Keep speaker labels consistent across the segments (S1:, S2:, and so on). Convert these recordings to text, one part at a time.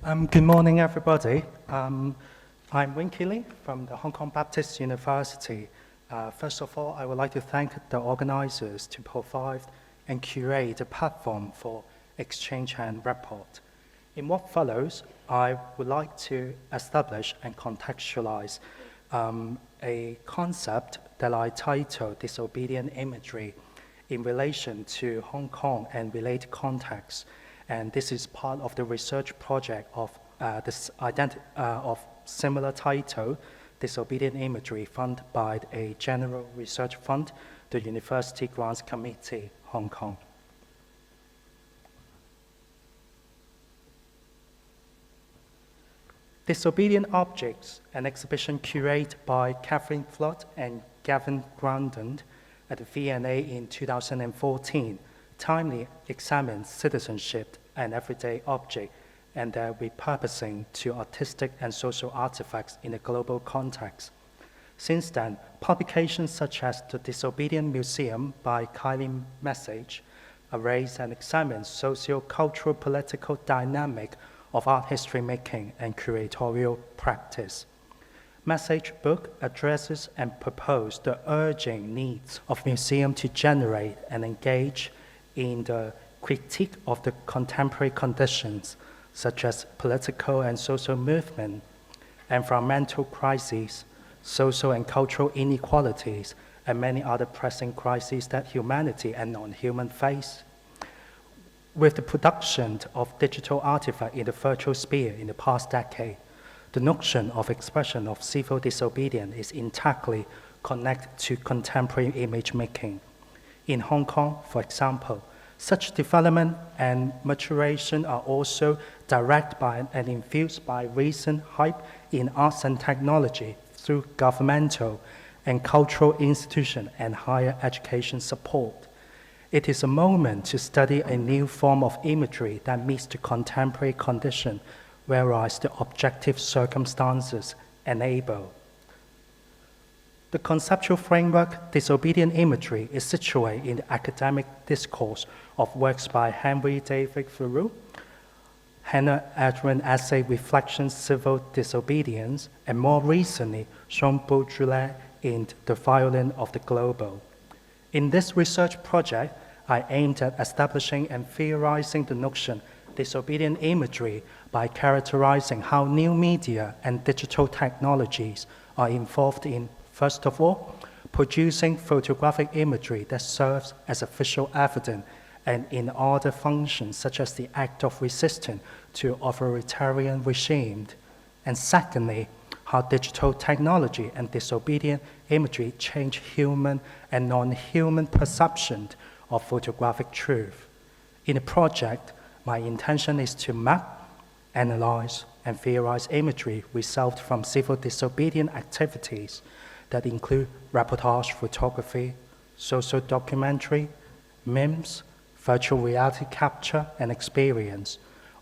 S1: Good morning, everybody. I'm Winky Lee from the Hong Kong Baptist University. First of all, I would like to thank the organizers to provide and curate a platform for exchange and report. In what follows, I would like to establish and contextualize a concept that I titled Disobedient Imagery in relation to Hong Kong and related contexts. And this is part of the research project of of similar title, Disobedient Imagery, funded by a general research fund, the University Grants Committee, Hong Kong. Disobedient Objects, an exhibition curated by Catherine Flood and Gavin Grandin at the V&A in 2014, timely examines citizenship and everyday object and their repurposing to artistic and social artifacts in a global context. Since then, publications such as The Disobedient Museum by Kylie Message arrays and examines socio-cultural political dynamic of art history making and curatorial practice. Message book addresses and proposes the urging needs of museums to generate and engage in the critique of the contemporary conditions, such as political and social movement, environmental crises, social and cultural inequalities, and many other pressing crises that humanity and non-human face. With the production of digital artifacts in the virtual sphere in the past decade, the notion of expression of civil disobedience is intricately connected to contemporary image making. In Hong Kong, for example, such development and maturation are also directed by and infused by recent hype in arts and technology through governmental and cultural institutions and higher education support. It is a moment to study a new form of imagery that meets the contemporary condition, whereas the objective circumstances enable. The conceptual framework, Disobedient Imagery, is situated in the academic discourse of works by Henry David Thoreau, Hannah Arendt essay Reflections, Civil Disobedience, and more recently, Jean Baudrillard in The Violin of the Global. In this research project, I aimed at establishing and theorizing the notion disobedient imagery by characterizing how new media and digital technologies are involved in, first of all, producing photographic imagery that serves as a visual evidence and in other functions such as the act of resistance to authoritarian regime. And secondly, how digital technology and disobedient imagery change human and non-human perception of photographic truth. In the project, my intention is to map, analyze, and theorize imagery resulting from civil disobedient activities that include reportage photography, social documentary, memes, virtual reality capture and experience,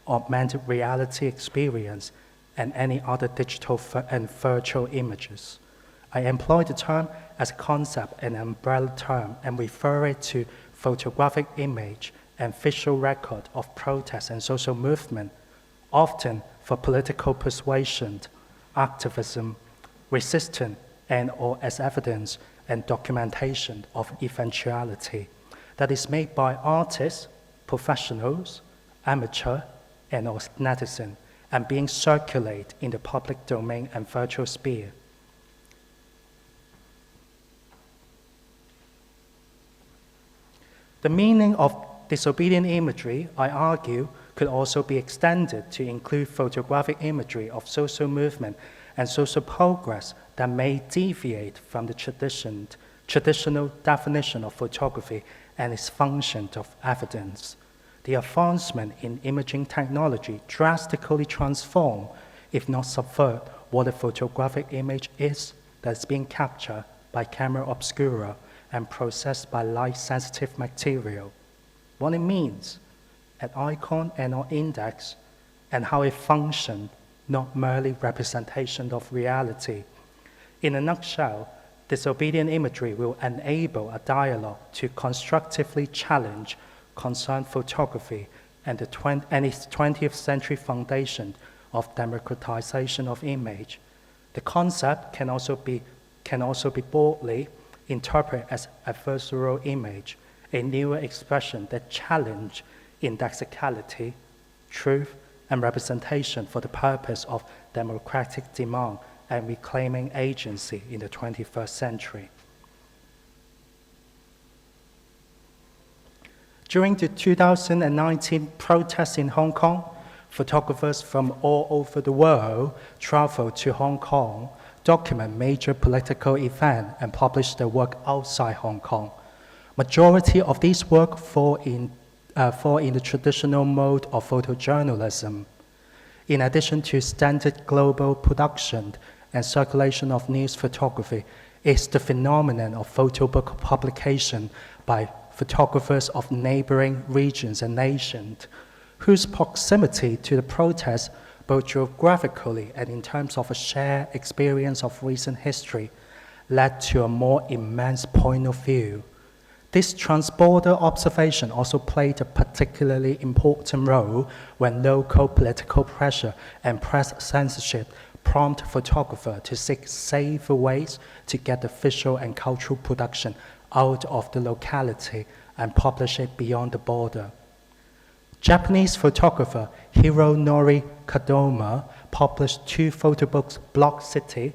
S1: augmented reality experience, and any other digital and virtual images. I employ the term as a concept and umbrella term and refer it to photographic image and visual record of protest and social movement, often for political persuasion, activism, resistance, and or as evidence and documentation of eventuality that is made by artists, professionals, amateur, and or netizens, and being circulated in the public domain and virtual sphere. The meaning of disobedient imagery, I argue, could also be extended to include photographic imagery of social movement and social progress that may deviate from the traditional definition of photography and its function of evidence. The advancement in imaging technology drastically transform, if not subvert, what a photographic image is that's being captured by camera obscura and processed by light-sensitive material. What it means, an icon and or index, and how it functions, not merely representation of reality. In a nutshell, disobedient imagery will enable a dialogue to constructively challenge concerned photography and its 20th century foundation of democratization of image. The concept can also be broadly interpreted as adversarial image, a newer expression that challenges indexicality, truth, and representation for the purpose of democratic demand and reclaiming agency in the 21st century. During the 2019 protests in Hong Kong, photographers from all over the world traveled to Hong Kong, document major political events, and publish their work outside Hong Kong. Majority of these work fall in the traditional mode of photojournalism. In addition to standard global production and circulation of news photography, is the phenomenon of photo book publication by photographers of neighboring regions and nations, whose proximity to the protests, both geographically and in terms of a shared experience of recent history, led to a more immense point of view. This transborder observation also played a particularly important role when local political pressure and press censorship prompt photographers to seek safer ways to get the visual and cultural production out of the locality and publish it beyond the border. Japanese photographer Hironori Kadoma published 2 photo books, Block City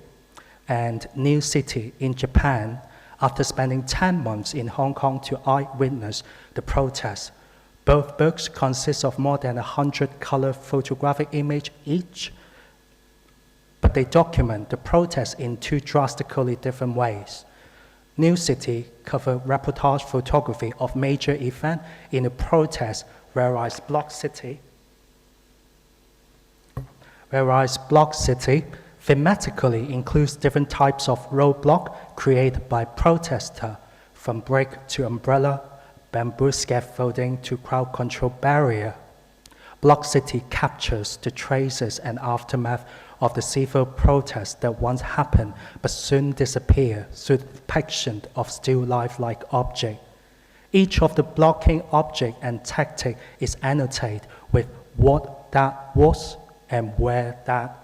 S1: and New City, in Japan, after spending 10 months in Hong Kong to eyewitness the protests. Both books consist of more than 100 color photographic images each, but they document the protests in 2 drastically different ways. New City covers reportage photography of major events in the protest, whereas Block City thematically includes different types of roadblock created by protesters, from brick to umbrella, bamboo scaffolding to crowd control barrier. Block City captures the traces and aftermath of the civil protests that once happened but soon disappear through the depiction of still life-like objects. Each of the blocking object and tactic is annotated with what that was and where that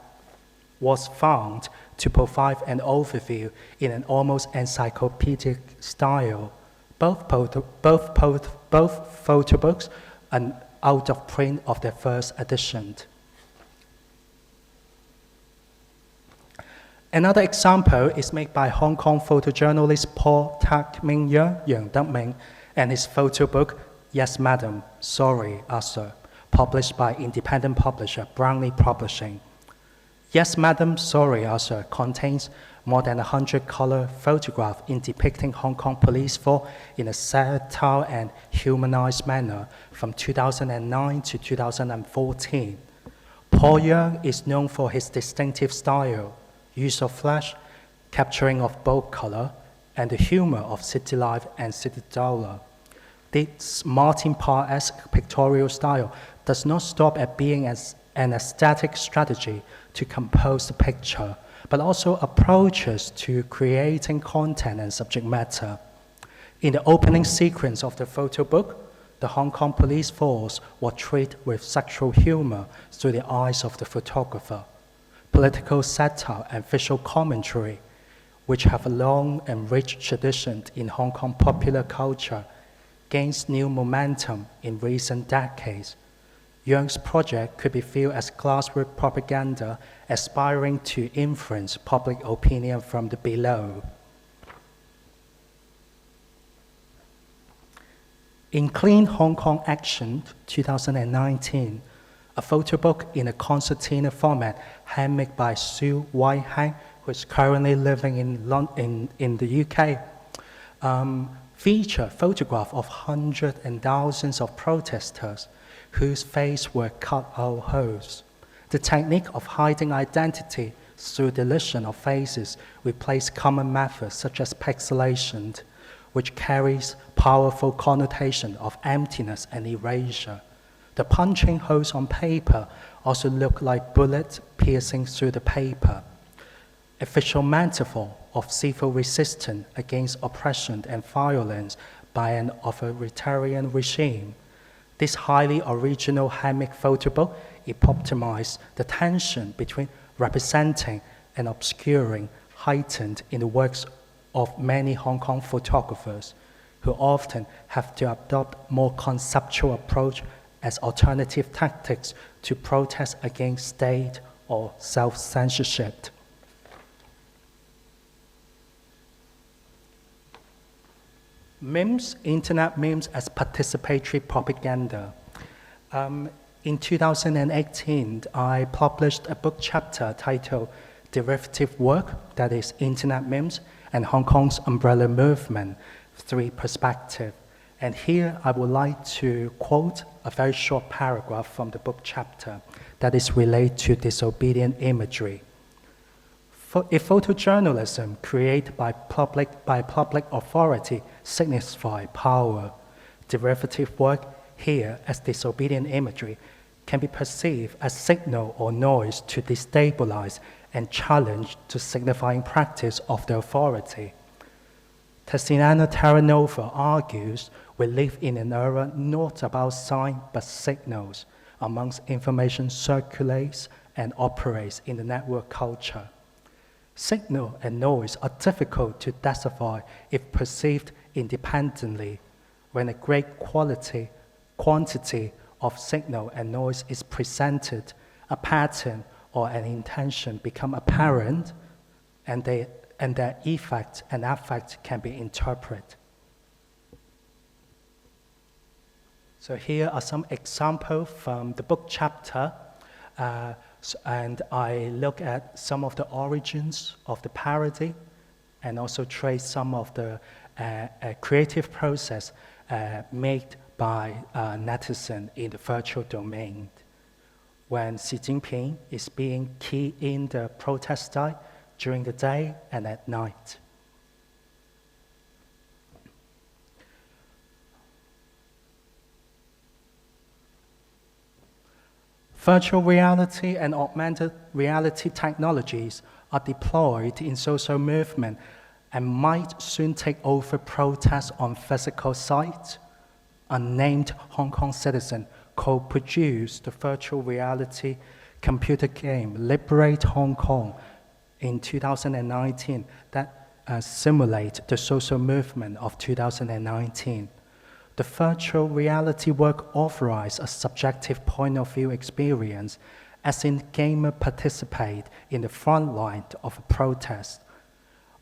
S1: was found to provide an overview in an almost encyclopedic style. Both photo books are out of print of their first edition. Another example is made by Hong Kong photojournalist Paul Tak Ming Yang Deming and his photo book, Yes Madam, Sorry Sir, published by independent publisher Brownlee Publishing. Yes Madam, Sorry Sir contains more than 100 color photographs in depicting Hong Kong police force in a satire and humanized manner from 2009 to 2014. Paul Yang is known for his distinctive style, use of flash, capturing of bold color, and the humor of city life and city dollar. This Martin Parr-esque pictorial style does not stop at being an aesthetic strategy to compose the picture, but also approaches to creating content and subject matter. In the opening sequence of the photo book, the Hong Kong police force was treated with sexual humor through the eyes of the photographer. Political satire and visual commentary, which have a long and rich tradition in Hong Kong popular culture, gains new momentum in recent decades. Yang's project could be viewed as grassroots propaganda aspiring to influence public opinion from the below. In Clean Hong Kong Action 2019, a photo book in a concertina format handmade by Sue Whitehang, who is currently living in the UK, feature photographs of hundreds and thousands of protesters whose faces were cut out holes. The technique of hiding identity through deletion of faces replaced common methods such as pixelation, which carries powerful connotation of emptiness and erasure. The punching holes on paper also look like bullets piercing through the paper. A visual metaphor of civil resistance against oppression and violence by an authoritarian regime. This highly original handmade photo book epitomize the tension between representing and obscuring heightened in the works of many Hong Kong photographers who often have to adopt more conceptual approach as alternative tactics to protest against state or self-censorship. Memes, internet memes as participatory propaganda. In 2018, I published a book chapter titled Derivative Work, that is Internet Memes and Hong Kong's Umbrella Movement, 3 Perspectives. And here I would like to quote a very short paragraph from the book chapter that is related to disobedient imagery. If photojournalism created by public authority signify power, derivative work here as disobedient imagery can be perceived as signal or noise to destabilize and challenge the signifying practice of the authority. Tiziana Terranova argues we live in an era not about sign but signals amongst information circulates and operates in the network culture. Signal and noise are difficult to decipher if perceived independently. When a great quantity of signal and noise is presented, a pattern or an intention become apparent, and their effect and affect can be interpreted. So here are some examples from the book chapter, and I look at some of the origins of the parody and also trace some of the creative process made by netizens in the virtual domain. When Xi Jinping is being key in the protest style during the day and at night. Virtual reality and augmented reality technologies are deployed in social movement and might soon take over protests on physical sites. Unnamed Hong Kong citizen co-produced the virtual reality computer game Liberate Hong Kong in 2019 that simulates the social movement of 2019. The virtual reality work offers a subjective point of view experience, as in gamers participate in the front line of a protest.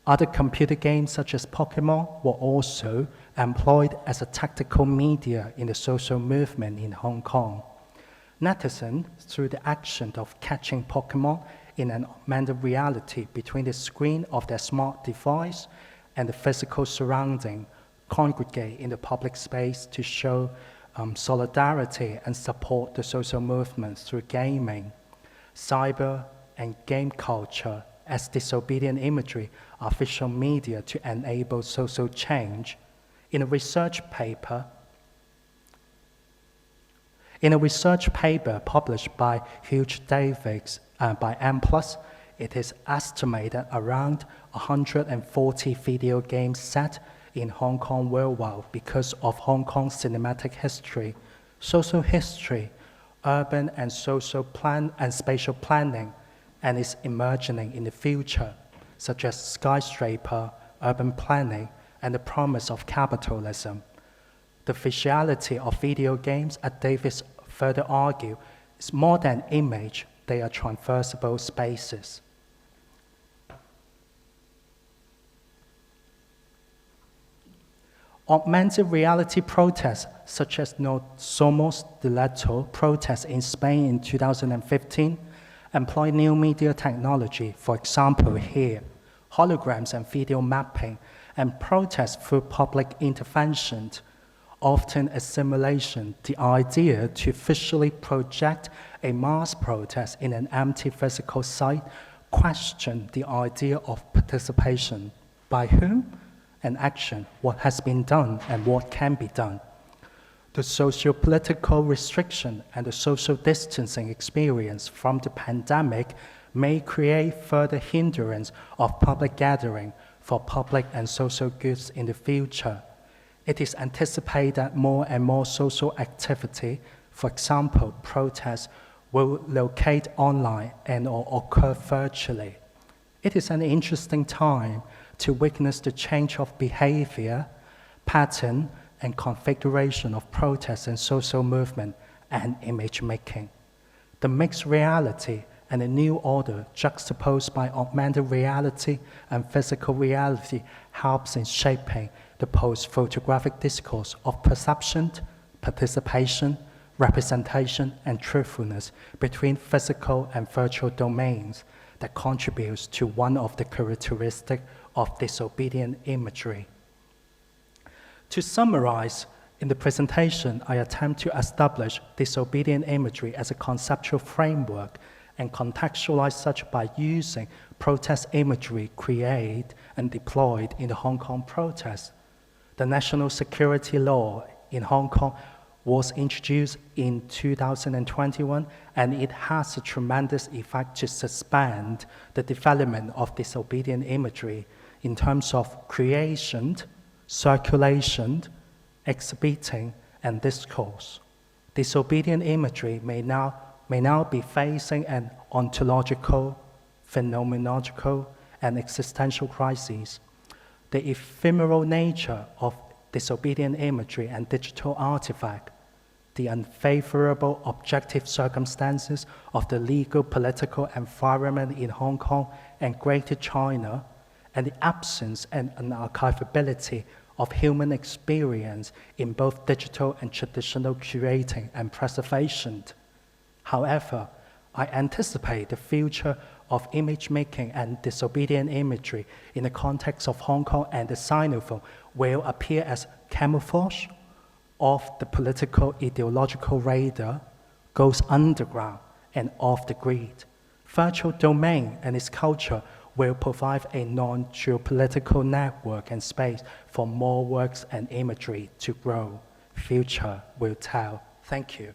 S1: Other computer games such as Pokemon were also employed as a tactical media in the social movement in Hong Kong. Netizens, through the action of catching Pokemon in an augmented reality between the screen of their smart device and the physical surrounding, congregate in the public space to show solidarity and support the social movement through gaming. Cyber and game culture as disobedient imagery are visual media to enable social change. In a research paper published by Hugh Davies by M+, it is estimated around 140 video games set in Hong Kong worldwide because of Hong Kong's cinematic history, social history, urban and social and spatial planning, and is emerging in the future, such as skyscraper, urban planning, and the promise of capitalism. The visuality of video games, as Davis further argued, is more than image, they are transversable spaces. Augmented reality protests, such as No Somos Deleto protests in Spain in 2015, employ new media technology, for example here, holograms and video mapping, and protests through public intervention, often assimilation, the idea to visually project a mass protest in an empty physical site, question the idea of participation. By whom? And action, what has been done and what can be done. The socio-political restriction and the social distancing experience from the pandemic may create further hindrance of public gathering for public and social goods in the future. It is anticipated that more and more social activity, for example, protests, will locate online and or occur virtually. It is an interesting time to witness the change of behavior, pattern, and configuration of protests and social movement and image making. The mixed reality and the new order juxtaposed by augmented reality and physical reality helps in shaping the post-photographic discourse of perception, participation, representation, and truthfulness between physical and virtual domains that contributes to one of the characteristics of disobedient imagery. To summarize, in the presentation, I attempt to establish disobedient imagery as a conceptual framework and contextualize such by using protest imagery created and deployed in the Hong Kong protests. The national security law in Hong Kong was introduced in 2021, and it has a tremendous effect to suspend the development of disobedient imagery in terms of creation, circulation, exhibiting, and discourse. Disobedient imagery may now be facing an ontological, phenomenological, and existential crisis. The ephemeral nature of disobedient imagery and digital artifact, the unfavorable objective circumstances of the legal political environment in Hong Kong and Greater China, and the absence and unarchivability of human experience in both digital and traditional curating and preservation. However, I anticipate the future of image making and disobedient imagery in the context of Hong Kong and the Sinophone will appear as camouflage of the political ideological radar, goes underground and off the grid. Virtual domain and its culture will provide a non-geopolitical network and space for more works and imagery to grow. Future will tell. Thank you.